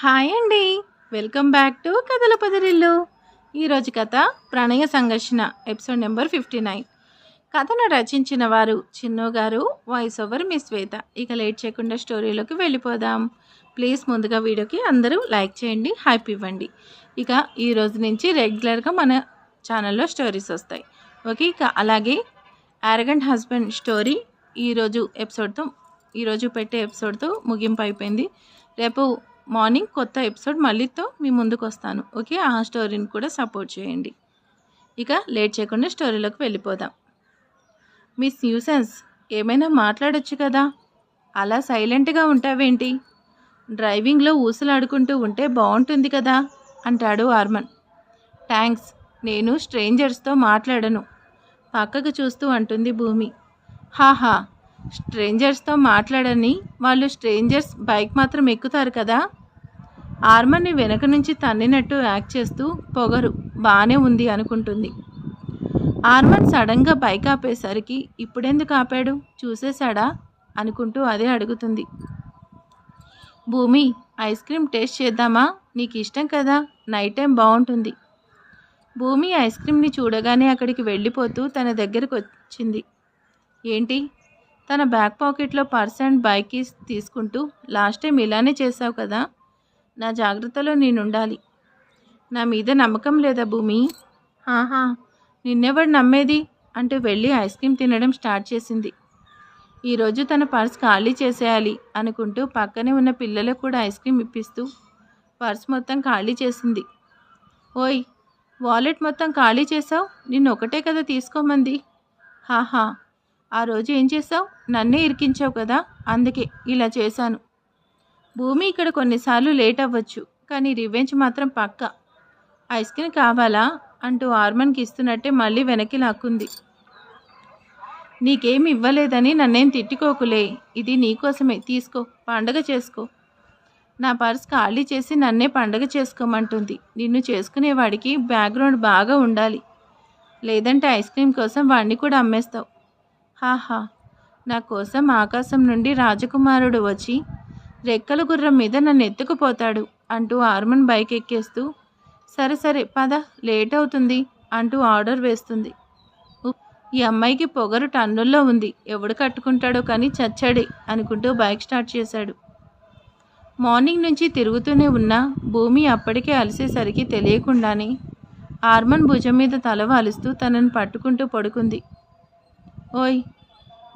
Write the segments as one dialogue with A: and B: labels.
A: Hi అండి. Welcome back to కథల పదరిల్లు. ఈరోజు కథ ప్రణయ సంఘర్షణ ఎపిసోడ్ నెంబర్ 59. కథను రచించిన వారు చిన్ను గారు, వాయిస్ ఓవర్ మిస్ శ్వేత. ఇక లేట్ చేయకుండా స్టోరీలోకి వెళ్ళిపోదాం. ప్లీజ్ ముందుగా వీడియోకి అందరూ లైక్ చేయండి, హైప్ ఇవ్వండి. ఇక ఈరోజు నుంచి రెగ్యులర్గా మన ఛానల్లో స్టోరీస్ వస్తాయి. ఓకే, ఇక అలాగే యారగెంట్ హస్బెండ్ స్టోరీ ఈరోజు పెట్టే ఎపిసోడ్తో ముగింపు అయిపోయింది. రేపు మార్నింగ్ కొత్త ఎపిసోడ్ మళ్ళీతో మీ ముందుకు వస్తాను. ఓకే, ఆ స్టోరీని కూడా సపోర్ట్ చేయండి. ఇక లేట్ చేయకుండా స్టోరీలోకి వెళ్ళిపోదాం. మిస్ న్యూసెన్స్, ఏమైనా మాట్లాడొచ్చు కదా, అలా సైలెంట్గా ఉంటావేంటి? డ్రైవింగ్లో ఊసలాడుకుంటూ ఉంటే బాగుంటుంది కదా అంటాడు ఆర్మన్. థ్యాంక్స్, నేను స్ట్రేంజర్స్తో మాట్లాడను, పక్కకు చూస్తూ అంటుంది భూమి. హాహా, స్ట్రేంజర్స్తో మాట్లాడని వాళ్ళు స్ట్రేంజర్స్ బైక్ మాత్రం ఎక్కుతారు కదా. ఆర్మన్ని వెనక నుంచి తన్నినట్టు యాక్ట్ చేస్తూ పొగరు బాగానే ఉంది అనుకుంటుంది. ఆర్మన్ సడన్గా బైక్ ఆపేసరికి ఇప్పుడెందుకు ఆపాడు, చూసేశాడా అనుకుంటూ అదే అడుగుతుంది. భూమి, ఐస్ క్రీమ్ టేస్ట్ చేద్దామా? నీకు ఇష్టం కదా, నైట్ టైం బాగుంటుంది. భూమి ఐస్ క్రీమ్ని చూడగానే అక్కడికి వెళ్ళిపోతూ తన దగ్గరకు వచ్చింది. ఏంటి? తన బ్యాక్ పాకెట్లో పర్స్ అండ్ బైక్ కీస్ తీసుకుంటూ, లాస్ట్ టైం ఇలానే చేసావు కదా, నా జాగ్రత్తలో నేనుండాలి. నా మీద నమ్మకం లేదా భూమి? ఆహా, నిన్నెవడు నమ్మేది అంటూ వెళ్ళి ఐస్ క్రీమ్ తినడం స్టార్ట్ చేసింది. ఈరోజు తన పర్స్ ఖాళీ చేసేయాలి అనుకుంటూ పక్కనే ఉన్న పిల్లలకు కూడా ఐస్ క్రీమ్ ఇప్పిస్తూ పర్స్ మొత్తం ఖాళీ చేసింది. ఓయ్, వాలెట్ మొత్తం ఖాళీ చేసావు, నిన్ను ఒకటే కదా తీసుకోమంది. హాహా, ఆ రోజు ఏం చేసావు? నన్నే ఇరికించావు కదా, అందుకే ఇలా చేశాను. భూమి, ఇక్కడ కొన్నిసార్లు లేట్ అవ్వచ్చు, కానీ రివెంజ్ మాత్రం పక్కా. ఐస్ క్రీమ్ కావాలా అంటూ ఆర్మన్కి ఇస్తున్నట్టే మళ్ళీ వెనక్కి లాక్కుంది. నీకేమి ఇవ్వలేదని నన్నేం తిట్టుకోకులే, ఇది నీకోసమే, తీసుకో, పండగ చేసుకో. నా పర్స్ ఖాళీ చేసి నన్నే పండగ చేసుకోమంటుంది. నిన్ను చేసుకునేవాడికి బ్యాక్గ్రౌండ్ బాగా ఉండాలి, లేదంటే ఐస్ క్రీమ్ కోసం వాడిని కూడా అమ్మేస్తావు. హాహా, నా కోసం ఆకాశం నుండి రాజకుమారుడు వచ్చి రెక్కల గుర్రం మీద నన్ను ఎత్తుకుపోతాడు అంటూ ఆర్మన్ బైక్ ఎక్కేస్తూ, సరే సరే పద, లేట్ అవుతుంది అంటూ ఆర్డర్ వేస్తుంది. ఈ అమ్మాయికి పొగరు టన్నుల్లో ఉంది, ఎవడు కట్టుకుంటాడో కానీ చచ్చాడే అనుకుంటూ బైక్ స్టార్ట్ చేశాడు. మార్నింగ్ నుంచి తిరుగుతూనే ఉన్న భూమి అప్పటికే అలసేసరికి తెలియకుండానే ఆర్మన్ భుజం మీద తల వాలుస్తూ తనను పట్టుకుంటూ పడుకుంది. ఓయ్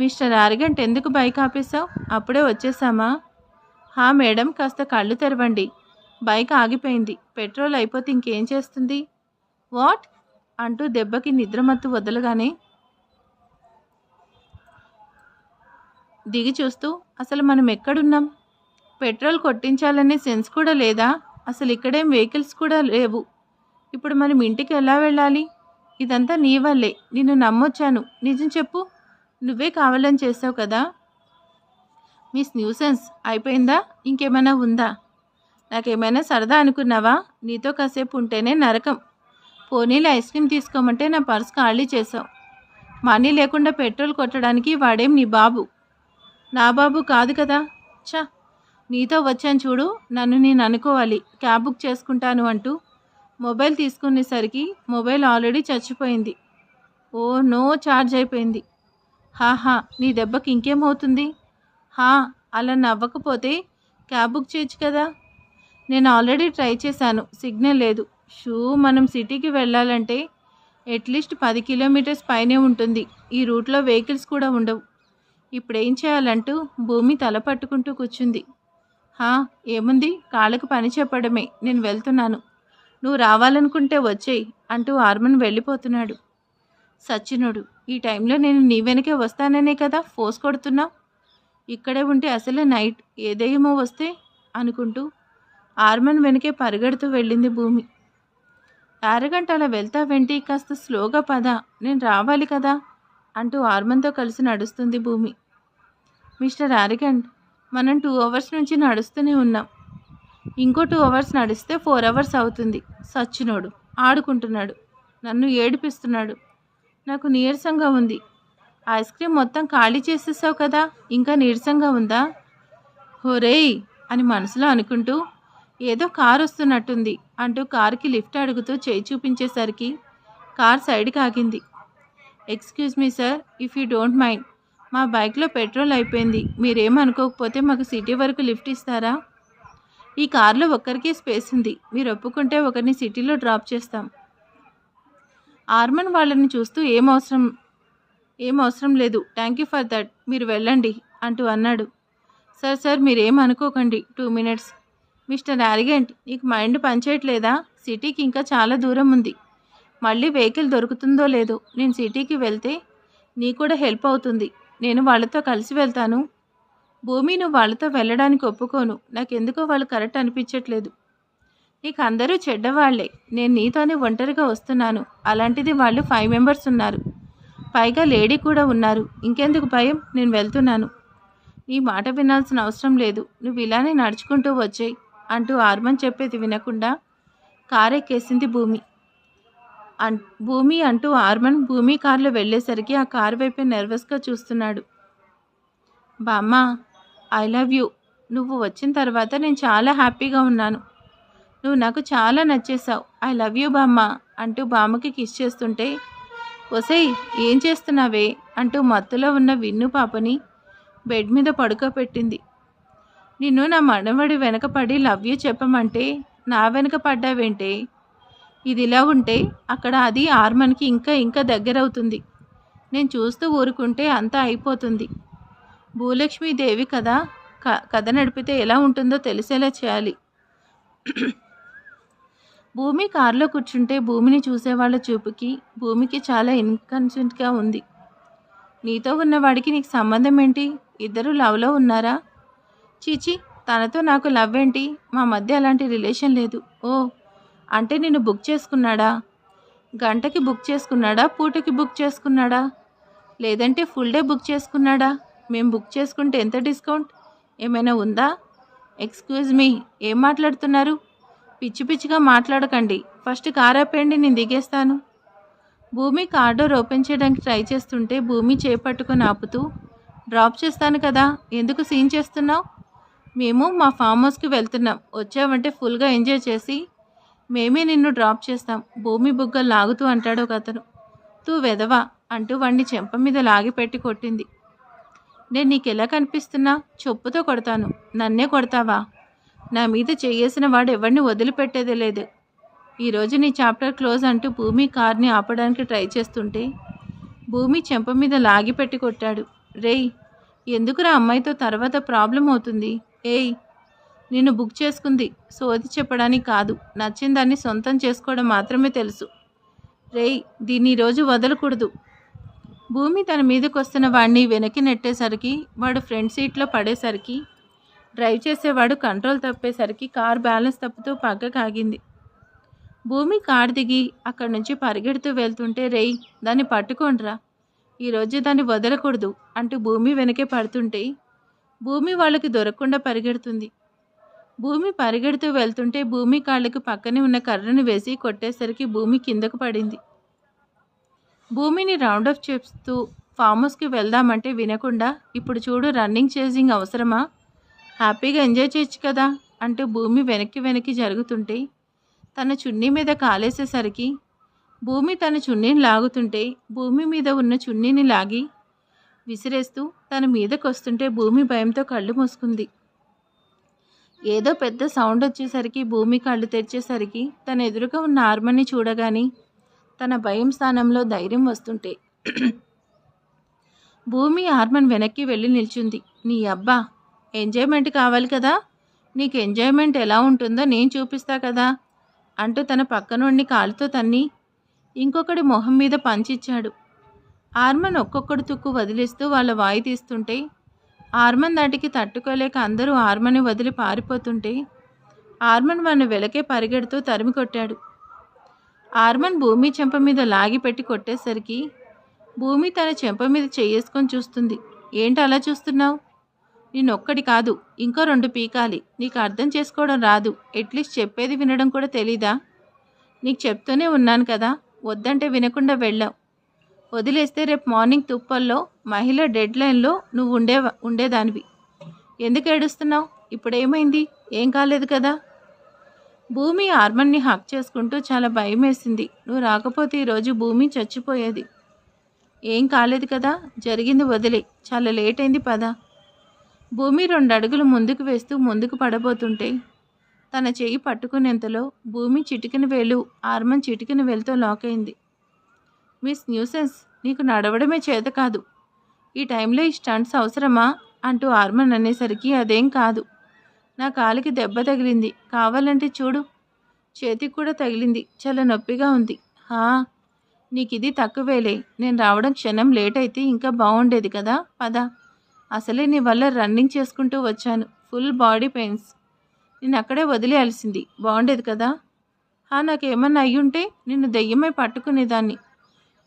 A: మిస్టర్ యారగెంట్, ఎందుకు బైక్ ఆపేశావు? అప్పుడే వచ్చేసామా? హా మేడం, కాస్త కళ్ళు తెరవండి, బైక్ ఆగిపోయింది, పెట్రోల్ అయిపోతే ఇంకేం చేస్తుంది? వాట్ అంటూ దెబ్బకి నిద్రమత్తు వదలగానే దిగి చూస్తూ, అసలు మనం ఎక్కడున్నాం? పెట్రోల్ కొట్టించాలనే సెన్స్ కూడా లేదా? అసలు ఇక్కడేం వెహికల్స్ కూడా లేవు. ఇప్పుడు మనం ఇంటికి ఎలా వెళ్ళాలి? ఇదంతా నీ వల్లే, నిన్ను నమ్మొచ్చాను, నిజం చెప్పు, నువ్వే కావాలని చేసావు కదా. మిస్ న్యూసెన్స్, అయిపోయిందా? ఇంకేమైనా ఉందా? నాకేమైనా సరదా అనుకున్నావా? నీతో కాసేపు ఉంటేనే నరకం. పోనీలో ఐస్ క్రీమ్ తీసుకోమంటే నా పర్స్ ఖాళీ చేసావు. మనీ లేకుండా పెట్రోల్ కొట్టడానికి వాడేం నీ బాబు? నా బాబు కాదు కదా. చా, నీతో వచ్చాను చూడు, నన్ను నేను అనుకోవాలి, క్యాబ్ బుక్ చేసుకుంటాను అంటూ మొబైల్ తీసుకునేసరికి మొబైల్ ఆల్రెడీ చచ్చిపోయింది. ఓ నో, ఛార్జ్ అయిపోయింది. హాహా, నీ దెబ్బకి ఇంకేమవుతుంది? హా, అలా నవ్వకపోతే క్యాబ్ బుక్ చేయొచ్చు కదా. నేను ఆల్రెడీ ట్రై చేశాను, సిగ్నల్ లేదు. మనం సిటీకి వెళ్ళాలంటే అట్లీస్ట్ 10 కిలోమీటర్స్ పైనే ఉంటుంది. ఈ రూట్లో వెహికల్స్ కూడా ఉండవు. ఇప్పుడేం చేయాలంటూ భూమి తల పట్టుకుంటూ కూర్చుంది. హా, ఏముంది, కాళ్ళకు పని చెప్పడమే, నేను వెళ్తున్నాను, నువ్వు రావాలనుకుంటే వచ్చేయి అంటూ ఆర్మన్ వెళ్ళిపోతున్నాడు. సచ్చినోడు, ఈ టైంలో నేను నీ వెనకే వస్తాననే కదా ఫోర్స్ కొడుతున్నావు. ఇక్కడే ఉంటే అసలే నైట్, ఏదేమో వస్తే అనుకుంటూ ఆర్మన్ వెనకే పరిగెడుతూ వెళ్ళింది భూమి. అరగంట అలా వెళ్తావేంటి, కాస్త స్లోగా పద, నేను రావాలి కదా అంటూ ఆర్మన్తో కలిసి నడుస్తుంది భూమి. మిస్టర్ అరగంట్, మనం 2 అవర్స్ నుంచి నడుస్తూనే ఉన్నాం, ఇంకో 2 అవర్స్ నడిస్తే 4 అవర్స్ అవుతుంది. సచ్చినోడు ఆడుకుంటున్నాడు, నన్ను ఏడిపిస్తున్నాడు. నాకు నీరసంగా ఉంది. ఐస్ క్రీమ్ మొత్తం ఖాళీ చేసేసావు కదా, ఇంకా నీరసంగా ఉందా? హొరేయ్ అని మనసులో అనుకుంటూ ఏదో కారు వస్తున్నట్టుంది అంటూ కారుకి లిఫ్ట్ అడుగుతూ చేయి చూపించేసరికి కార్ సైడ్కి ఆగింది. Excuse me sir, if you don't mind, మా బైక్లో పెట్రోల్ అయిపోయింది. మీరేమనుకోకపోతే మాకు సిటీ వరకు లిఫ్ట్ ఇస్తారా? ఈ కార్లో ఒక్కరికే స్పేస్ ఉంది. మీరు ఒప్పుకుంటే ఒకరిని సిటీలో డ్రాప్ చేస్తాం. ఆర్మన్ వాళ్ళని చూస్తూ ఏం అవసరం లేదు, థ్యాంక్ యూ ఫర్ దట్, మీరు వెళ్ళండి అంటూ అన్నాడు. సార్ మీరేం అనుకోకండి, 2 minutes. మిస్టర్ యారిగెంట్, నీకు మైండ్ పనిచేయట్లేదా? సిటీకి ఇంకా చాలా దూరం ఉంది. మళ్ళీ వెహికల్ దొరుకుతుందో లేదో. నేను సిటీకి వెళ్తే నీ కూడా హెల్ప్ అవుతుంది. నేను వాళ్ళతో కలిసి వెళ్తాను. భూమి, నువ్వు వాళ్ళతో వెళ్ళడానికి ఒప్పుకోను. నాకెందుకో వాళ్ళు కరెక్ట్ అనిపించట్లేదు. నీకు అందరూ చెడ్డవాళ్లే. నేను నీతోనే ఒంటరిగా వస్తున్నాను. అలాంటిది వాళ్ళు 5 members ఉన్నారు. పైగా లేడీ కూడా ఉన్నారు. ఇంకెందుకు భయం? నేను వెళ్తున్నాను. నీ మాట వినాల్సిన అవసరం లేదు. నువ్వు ఇలానే నడుచుకుంటూ వచ్చేయి అంటూ ఆర్మన్ చెప్పేది వినకుండా కారెక్కేసింది భూమి. భూమి అంటూ ఆర్మన్ భూమి కారులో వెళ్ళేసరికి ఆ కారు వైపే నర్వస్గా చూస్తున్నాడు. బామ్మ, ఐ లవ్ యూ. నువ్వు వచ్చిన తర్వాత నేను చాలా హ్యాపీగా ఉన్నాను. నువ్వు నాకు చాలా నచ్చేసావు. ఐ లవ్ యూ బామ్మ అంటూ బామ్మకి కిస్ చేస్తుంటే, ఒసేయ్ ఏం చేస్తున్నావే అంటూ మత్తులో ఉన్న విన్ను పాపని బెడ్ మీద పడుకోబెట్టింది. నిన్ను నా మనవడి వెనక పడి లవ్ యూ చెప్పమంటే నా వెనక పడ్డావేంటే? ఇదిలా ఉంటే అక్కడ అది ఆర్మన్కి ఇంకా దగ్గరవుతుంది. నేను చూస్తూ ఊరుకుంటే అంతా అయిపోతుంది. భూలక్ష్మీదేవి కథ నడిపితే ఎలా ఉంటుందో తెలిసేలా చేయాలి. భూమి కారులో కూర్చుంటే భూమిని చూసేవాళ్ళ చూపుకి భూమికి చాలా ఇన్కన్సెంట్గా ఉంది. నీతో ఉన్నవాడికి నీకు సంబంధం ఏంటి? ఇద్దరు లవ్లో ఉన్నారా? చీచి, తనతో నాకు లవ్ ఏంటి? మా మధ్య అలాంటి రిలేషన్ లేదు. ఓ, అంటే నిన్ను బుక్ చేసుకున్నాడా? గంటకి బుక్ చేసుకున్నాడా? పూటకి బుక్ చేసుకున్నాడా? లేదంటే ఫుల్ డే బుక్ చేసుకున్నాడా? మేము బుక్ చేసుకుంటే ఎంత డిస్కౌంట్ ఏమైనా ఉందా? ఎక్స్క్యూజ్ మీ, ఏం మాట్లాడుతున్నారు? పిచ్చి పిచ్చిగా మాట్లాడకండి. ఫస్ట్ కార్ ఆపేయండి, నేను దిగేస్తాను. భూమి కార్ డోర్ ఓపెన్ చేయడానికి ట్రై చేస్తుంటే భూమి చేపట్టుకొని ఆపుతూ, డ్రాప్ చేస్తాను కదా, ఎందుకు సీన్ చేస్తున్నావు? మేము మా ఫామ్ హౌస్కి వెళ్తున్నాం. వచ్చావంటే ఫుల్గా ఎంజాయ్ చేసి మేమే నిన్ను డ్రాప్ చేస్తాం. భూమి బుగ్గలు లాగుతూ అంటాడు ఒక అతను. తూ వెదవా అంటూ వాడిని చెంప మీద లాగి పెట్టి కొట్టింది. నేను నీకెలా కనిపిస్తున్నా? చెప్పుతో కొడతాను. నన్నే కొడతావా? నా మీద చేయేసిన వాడు ఎవరిని వదిలిపెట్టేదే లేదు. ఈరోజు నీ చాప్టర్ క్లోజ్ అంటూ భూమి కార్ని ఆపడానికి ట్రై చేస్తుంటే భూమి చెంప మీద లాగి పెట్టి కొట్టాడు. రేయ్, ఎందుకురా అమ్మాయితో తర్వాత ప్రాబ్లం అవుతుంది? ఏయ్, నిన్ను బుక్ చేసుకుంది సోది చెప్పడానికి కాదు, నచ్చిన దాన్ని సొంతం చేసుకోవడం మాత్రమే తెలుసు. రేయ్, దీన్ని ఈరోజు వదలకూడదు. భూమి తన మీదకి వస్తున్న వాడిని వెనక్కి నెట్టేసరికి వాడు ఫ్రంట్ సీట్లో పడేసరికి డ్రైవ్ చేసేవాడు కంట్రోల్ తప్పేసరికి కార్ బ్యాలెన్స్ తప్పుతూ పక్కకు ఆగింది. భూమి కారు దిగి అక్కడి నుంచి పరిగెడుతూ వెళ్తుంటే, రేయ్ దాన్ని పట్టుకోండ్రా, ఈరోజు దాన్ని వదలకూడదు అంటూ భూమి వెనకే పడుతుంటే భూమి వాళ్ళకి దొరకకుండా పరిగెడుతుంది. భూమి పరిగెడుతూ వెళ్తుంటే భూమి కాళ్ళకి పక్కనే ఉన్న కర్రను వేసి కొట్టేసరికి భూమి కిందకు పడింది. భూమిని రౌండప్ చేస్తూ ఫామ్ హౌస్కి వెళ్దామంటే వినకుండా, ఇప్పుడు చూడు రన్నింగ్ చేసింగ్ అవసరమా? హ్యాపీగా ఎంజాయ్ చేయొచ్చు కదా అంటూ భూమి వెనక్కి జరుగుతుంటే తన చున్నీ మీద కాలేసేసరికి భూమి తన చున్నీని లాగుతుంటే భూమి మీద ఉన్న చున్నీని లాగి విసిరేస్తూ తన మీదకు వస్తుంటే భూమి భయంతో కళ్ళు మూసుకుంది. ఏదో పెద్ద సౌండ్ వచ్చేసరికి భూమి కళ్ళు తెరిచేసరికి తన ఎదురుగా ఉన్న ఆర్మన్ని చూడగానే తన భయం స్థానంలో ధైర్యం వస్తుంటే భూమి ఆర్మన్ వెనక్కి వెళ్ళి నిల్చుంది. నీ అబ్బా, ఎంజాయ్మెంట్ కావాలి కదా, నీకు ఎంజాయ్మెంట్ ఎలా ఉంటుందో నేను చూపిస్తా కదా అంటూ తన పక్క నుండి కాలుతో తన్ని ఇంకొకటి మొహం మీద పంచిచ్చాడు. ఆర్మన్ ఒక్కొక్కడు తుక్కు వదిలిస్తూ వాళ్ళ వాయి తీస్తుంటే ఆర్మన్ దాటికి తట్టుకోలేక అందరూ ఆర్మన్ని వదిలి పారిపోతుంటే ఆర్మన్ వాడిని వెలకే పరిగెడుతూ తరిమి కొట్టాడు. ఆర్మన్ భూమి చెంప మీద లాగి పెట్టి కొట్టేసరికి భూమి తన చెంప మీద చేసుకొని చూస్తుంది. ఏంటి అలా చూస్తున్నావు? నేనొక్కటి కాదు, ఇంకో 2 పీకాలి. నీకు అర్థం చేసుకోవడం రాదు, అట్లీస్ట్ చెప్పేది వినడం కూడా తెలీదా? నీకు చెప్తూనే ఉన్నాను కదా, వద్దంటే వినకుండా వెళ్ళావు. వదిలేస్తే రేపు మార్నింగ్ తుప్పల్లో మహిళ డెడ్ లైన్లో నువ్వు ఉండేదానివి. ఎందుకు ఏడుస్తున్నావు? ఇప్పుడేమైంది? ఏం కాలేదు కదా. భూమి ఆర్మన్ని హక్ చేసుకుంటూ చాలా భయమేసింది. నువ్వు రాకపోతే ఈరోజు భూమి చచ్చిపోయేది. ఏం కాలేదు కదా, జరిగింది వదిలే, చాలా లేట్ అయింది పద. భూమి 2 అడుగులు ముందుకు వేస్తూ ముందుకు పడబోతుంటే తన చెయ్యి పట్టుకునేంతలో భూమి చిటికిన వేలు ఆర్మన్ చిటికిన వేలుతో లాక్ అయింది. మిస్ న్యూసెన్స్, నీకు నడవడమే చేత కాదు, ఈ టైంలో ఈ స్టంట్స్ అవసరమా అంటూ ఆర్మన్ అనేసరికి అదేం కాదు, నా కాలికి దెబ్బ తగిలింది, కావాలంటే చూడు, చేతికి కూడా తగిలింది, చాలా నొప్పిగా ఉంది. హా, నీకిది తక్కువేలే, నేను రావడం క్షణం లేట్ అయితే ఇంకా బాగుండేది కదా, పద. అసలే నీ వల్ల రన్నింగ్ చేసుకుంటూ వచ్చాను, ఫుల్ బాడీ పెయిన్స్, నేను అక్కడే వదిలేయాల్సింది, బాగుండేది కదా. నాకేమన్నా అయ్యుంటే నిన్ను దెయ్యమై పట్టుకునేదాన్ని,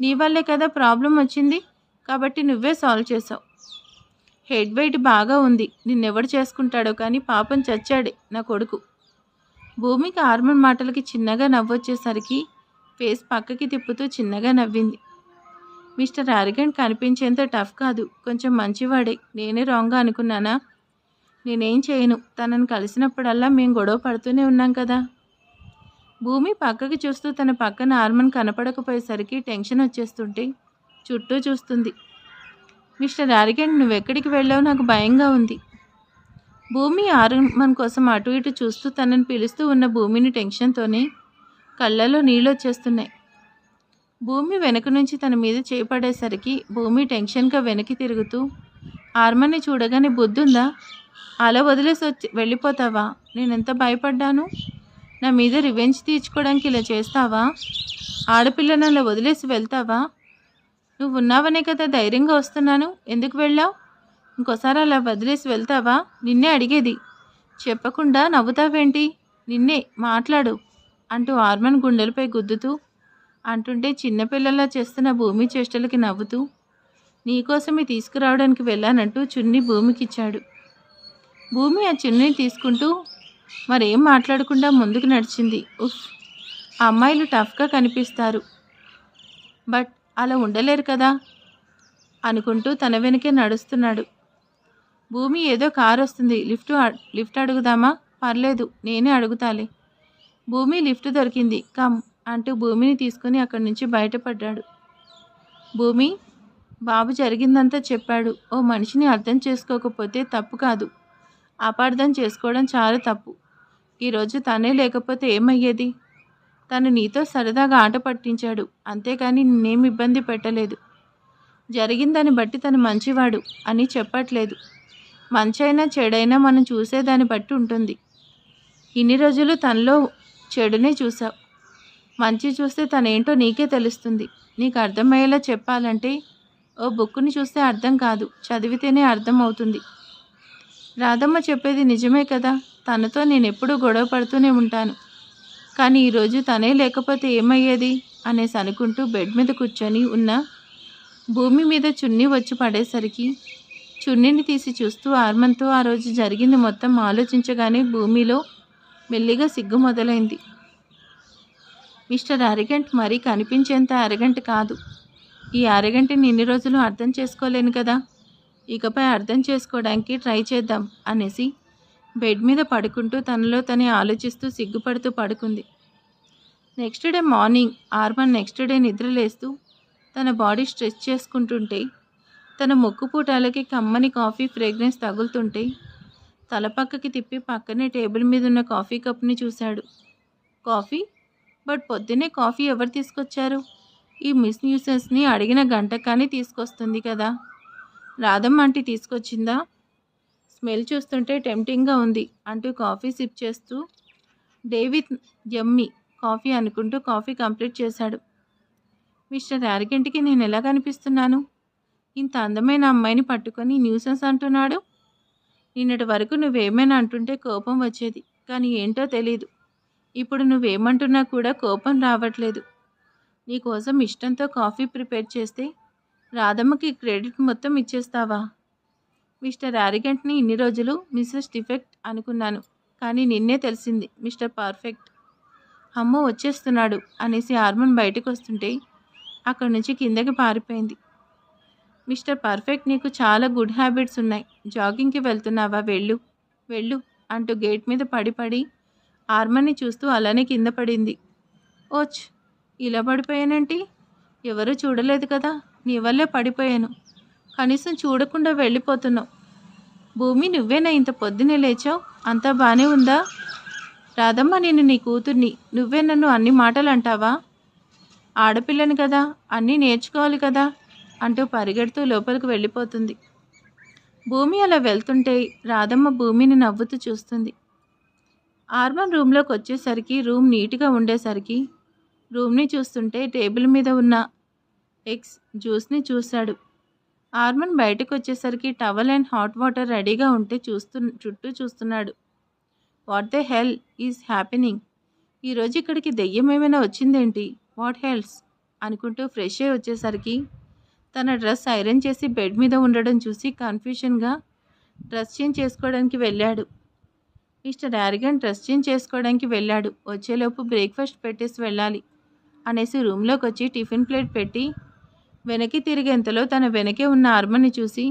A: నీ వల్లే కదా ప్రాబ్లం వచ్చింది, కాబట్టి నువ్వే సాల్వ్ చేసావు. హెడ్ వెయిట్ బాగా ఉంది, నిన్నెవడు చేసుకుంటాడో కానీ పాపం చచ్చాడే నా కొడుకు. భూమికి ఆర్మన్ మాటలకి చిన్నగా నవ్వొచ్చేసరికి ఫేస్ పక్కకి తిప్పుతూ చిన్నగా నవ్వింది. మిస్టర్ అరిగెంట్ కనిపించేంత టఫ్ కాదు, కొంచెం మంచివాడే, నేనే రాంగ్గా అనుకున్నానా? నేనేం చేయను, తనని కలిసినప్పుడల్లా మేము గొడవ పడుతూనే ఉన్నాం కదా. భూమి పక్కకి చూస్తూ తన పక్కన ఆర్మన్ కనపడకపోయేసరికి టెన్షన్ వచ్చేస్తుంటే చుట్టూ చూస్తుంది. మిస్టర్ అరిగెంట్, నువ్వెక్కడికి వెళ్ళావు, నాకు భయంగా ఉంది. భూమి ఆర్మన్ కోసం అటు ఇటు చూస్తూ తనని పిలుస్తూ ఉన్న భూమిని టెన్షన్తోనే కళ్ళలో నీళ్ళు వచ్చేస్తున్నాయి. భూమి వెనక నుంచి తన మీద చేపడేసరికి భూమి టెన్షన్గా వెనక్కి తిరుగుతూ ఆర్మన్ని చూడగానే బుద్ధుందా, అలా వదిలేసి వెళ్ళిపోతావా, నేనెంత భయపడ్డాను, నా మీద రివెంజ్ తీర్చుకోవడానికి ఇలా చేస్తావా, ఆడపిల్లను అలా వదిలేసి వెళ్తావా, నువ్వు ఉన్నావనే కదా ధైర్యంగా వస్తున్నాను, ఎందుకు వెళ్ళావు, ఇంకోసారి అలా వదిలేసి వెళ్తావా, నిన్నే అడిగేది, చెప్పకుండా నవ్వుతావేంటి, నిన్నే మాట్లాడు అంటూ ఆర్మన్ గుండెలపై గుద్దుతూ అంటుంటే చిన్నపిల్లలా చేస్తున్న భూమి చేష్టలకి నవ్వుతూ నీకోసమే తీసుకురావడానికి వెళ్ళానంటూ చున్నీ భూమికిచ్చాడు. భూమి ఆ చున్నీని తీసుకుంటూ మరేం మాట్లాడకుండా ముందుకు నడిచింది. ఉఫ్, ఆ అమ్మాయిలు టఫ్గా కనిపిస్తారు, బట్ అలా ఉండలేరు కదా అనుకుంటూ తన వెనకే నడుస్తున్నాడు. భూమి ఏదో కారు వస్తుంది, లిఫ్ట్ అడుగుదామా, పర్లేదు నేనే అడుగుతాలే. భూమి లిఫ్ట్ దొరికింది, కమ్ అంటూ భూమిని తీసుకుని అక్కడి నుంచి బయటపడ్డాడు. భూమి, బాబు జరిగిందంతా చెప్పాడు. ఓ మనిషిని అర్థం చేసుకోకపోతే తప్పు కాదు, అపార్థం చేసుకోవడం చాలా తప్పు. ఈరోజు తనే లేకపోతే ఏమయ్యేది, తను నీతో సరదాగా ఆట పట్టించాడు, అంతేకాని నిన్నేమి ఇబ్బంది పెట్టలేదు. జరిగిందని బట్టి తను మంచివాడు అని చెప్పట్లేదు, మంచైనా చెడైనా మనం చూసేదాన్ని బట్టి ఉంటుంది. ఇన్ని రోజులు తనలో చెడునే చూసావు, మంచి చూస్తే తనేంటో నీకే తెలుస్తుంది. నీకు అర్థమయ్యేలా చెప్పాలంటే ఓ బుక్కుని చూస్తే అర్థం కాదు, చదివితేనే అర్థం అవుతుంది. రాధమ్మ చెప్పేది నిజమే కదా, తనతో నేను ఎప్పుడూ గొడవ పడుతూనే ఉంటాను, కానీ ఈరోజు తనే లేకపోతే ఏమయ్యేది అనేసి అనుకుంటూ బెడ్ మీద కూర్చొని ఉన్న భూమి మీద చున్నీ వచ్చి పడేసరికి చున్నీని తీసి చూస్తూ ఆర్మన్తో ఆ రోజు జరిగింది మొత్తం ఆలోచించగానే భూమిలో మెల్లిగా సిగ్గు మొదలైంది. మిస్టర్ అరిగెంట్ మరీ కనిపించేంత అరగంట కాదు, ఈ అరగంటని ఇన్ని రోజులు అర్థం చేసుకోలేను కదా, ఇకపై అర్థం చేసుకోవడానికి ట్రై చేద్దాం అనేసి బెడ్ మీద పడుకుంటూ తనలో తనే ఆలోచిస్తూ సిగ్గుపడుతూ పడుకుంది. Next day morning Arman next day నిద్రలేస్తూ తన బాడీ స్ట్రెచ్ చేసుకుంటుంటే తన ముక్కు పూటాలకి కమ్మని కాఫీ ఫ్రేగ్రెన్స్ తగులుతుంటే తల పక్కకి తిప్పి పక్కనే టేబుల్ మీద ఉన్న కాఫీ కప్ని చూశాడు. కాఫీ? బట్ పొద్దున్నే కాఫీ ఎవరు తీసుకొచ్చారు? ఈ మిస్ న్యూసెన్స్ని అడిగిన గంట కానీ తీసుకొస్తుంది కదా, రాధమ్మ ఆంటీ తీసుకొచ్చిందా? స్మెల్ చూస్తుంటే టెంప్టింగ్గా ఉంది అంటూ కాఫీ సిప్ చేస్తూ డేవిడ్ యమ్మీ కాఫీ అనుకుంటూ కాఫీ కంప్లీట్ చేశాడు. మిస్టర్ యారగెంట్కి నేను ఎలా కనిపిస్తున్నాను, ఇంత అందమైన అమ్మాయిని పట్టుకొని న్యూసెన్స్ అంటున్నాడు. నిన్నటి వరకు నువ్వేమైనా అంటుంటే కోపం వచ్చేది, కానీ ఏంటో తెలీదు, ఇప్పుడు నువ్వేమంటున్నా కూడా కోపం రావట్లేదు. నీకోసం ఇష్టంతో కాఫీ ప్రిపేర్ చేస్తే రాధమ్మకి క్రెడిట్ మొత్తం ఇచ్చేస్తావా? మిస్టర్ యారగెంట్ని ఇన్ని రోజులు మిస్సెస్ డిఫెక్ట్ అనుకున్నాను, కానీ నిన్నే తెలిసింది మిస్టర్ పర్ఫెక్ట్. అమ్మో వచ్చేస్తున్నాడు అనేసి ఆర్మన్ బయటకు వస్తుంటే అక్కడి నుంచి కిందకి పారిపోయింది. మిస్టర్ పర్ఫెక్ట్, నీకు చాలా గుడ్ హ్యాబిట్స్ ఉన్నాయి, జాగింగ్కి వెళ్తున్నావా, వెళ్ళు వెళ్ళు అంటూ గేట్ మీద పడి ఆర్మన్ని చూస్తూ అలానే కింద పడింది. ఓచ్! ఇలా పడిపోయానేంటి? ఎవరూ చూడలేదు కదా! నీ వల్లే పడిపోయాను. కనీసం చూడకుండా వెళ్ళిపోతున్నావు. భూమి, నువ్వేనా ఇంత పొద్దున్నే లేచావు? అంతా బానే ఉందా? రాధమ్మ, నేను నీ కూతుర్ని. నువ్వే నన్ను అన్ని మాటలు అంటావా? ఆడపిల్లని కదా, అన్నీ నేర్చుకోవాలి కదా అంటూ పరిగెడుతూ లోపలికి వెళ్ళిపోతుంది. భూమి అలా వెళ్తుంటే రాధమ్మ భూమిని నవ్వుతూ చూస్తుంది. ఆర్మన్ రూమ్లోకి వచ్చేసరికి రూమ్ నీట్గా ఉండేసరికి రూమ్ని చూస్తుంటే టేబుల్ మీద ఉన్న ఎగ్స్ జ్యూస్ని చూశాడు. ఆర్మన్ బయటకు వచ్చేసరికి టవల్ అండ్ హాట్ వాటర్ రెడీగా ఉంటే చుట్టూ చూస్తున్నాడు. What the hell is happening? ఈరోజు ఇక్కడికి దెయ్యం ఏమైనా వచ్చిందేంటి? వాట్ హెల్స్ అనుకుంటూ ఫ్రెష్ అయ్యి వచ్చేసరికి తన డ్రెస్ ఐరన్ చేసి బెడ్ మీద ఉండడం చూసి కన్ఫ్యూషన్గా డ్రెస్ చేంజ్ చేసుకోవడానికి వెళ్ళాడు. మిస్టర్ యారిగన్ డ్రెస్ చేంజ్ చేసుకోవడానికి వెళ్ళాడు. వచ్చేలోపు బ్రేక్ఫాస్ట్ పెట్టేసి వెళ్ళాలి అనేసి రూమ్లోకి వచ్చి టిఫిన్ ప్లేట్ పెట్టి వెనక్కి తిరిగేంతలో తన వెనకే ఉన్న ఆర్మన్ని చూసి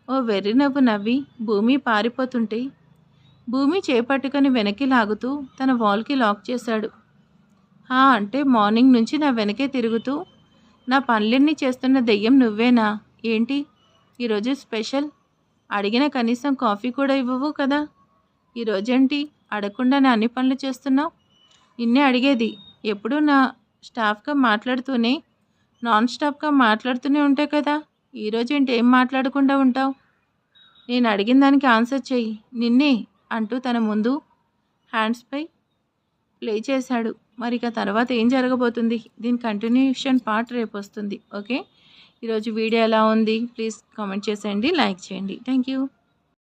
A: ఓ వెర్రి నవ్వు నవ్వి భూమి పారిపోతుంటే భూమి చేపట్టుకొని వెనక్కి లాగుతూ తన వాల్కి లాక్ చేశాడు. అంటే మార్నింగ్ నుంచి నా వెనకే తిరుగుతూ నా పనులన్నీ చేస్తున్న దెయ్యం నువ్వేనా? ఏంటి ఈరోజు స్పెషల్? అడిగిన కనీసం కాఫీ కూడా ఇవ్వవు కదా. ఈరోజేంటి అడగకుండా నా అన్ని పనులు చేస్తున్నావు? నిన్నే అడిగేది. ఎప్పుడూ నా స్టాఫ్గా మాట్లాడుతూనే నాన్ స్టాప్గా మాట్లాడుతూనే ఉంటావు కదా. ఈరోజేంటి ఏం మాట్లాడకుండా ఉంటావు? నేను అడిగిన దానికి ఆన్సర్ చెయ్యి. నిన్నే అంటూ తన ముందు హ్యాండ్స్పై ప్లే చేశాడు. మరి ఇక తర్వాత ఏం జరగబోతుంది? దీని కంటిన్యూషన్ పార్ట్ రేపు వస్తుంది. ఓకే, ఈరోజు వీడియో ఎలా ఉంది? ప్లీజ్ కామెంట్ చేసేయండి, లైక్ చేయండి. Thank you.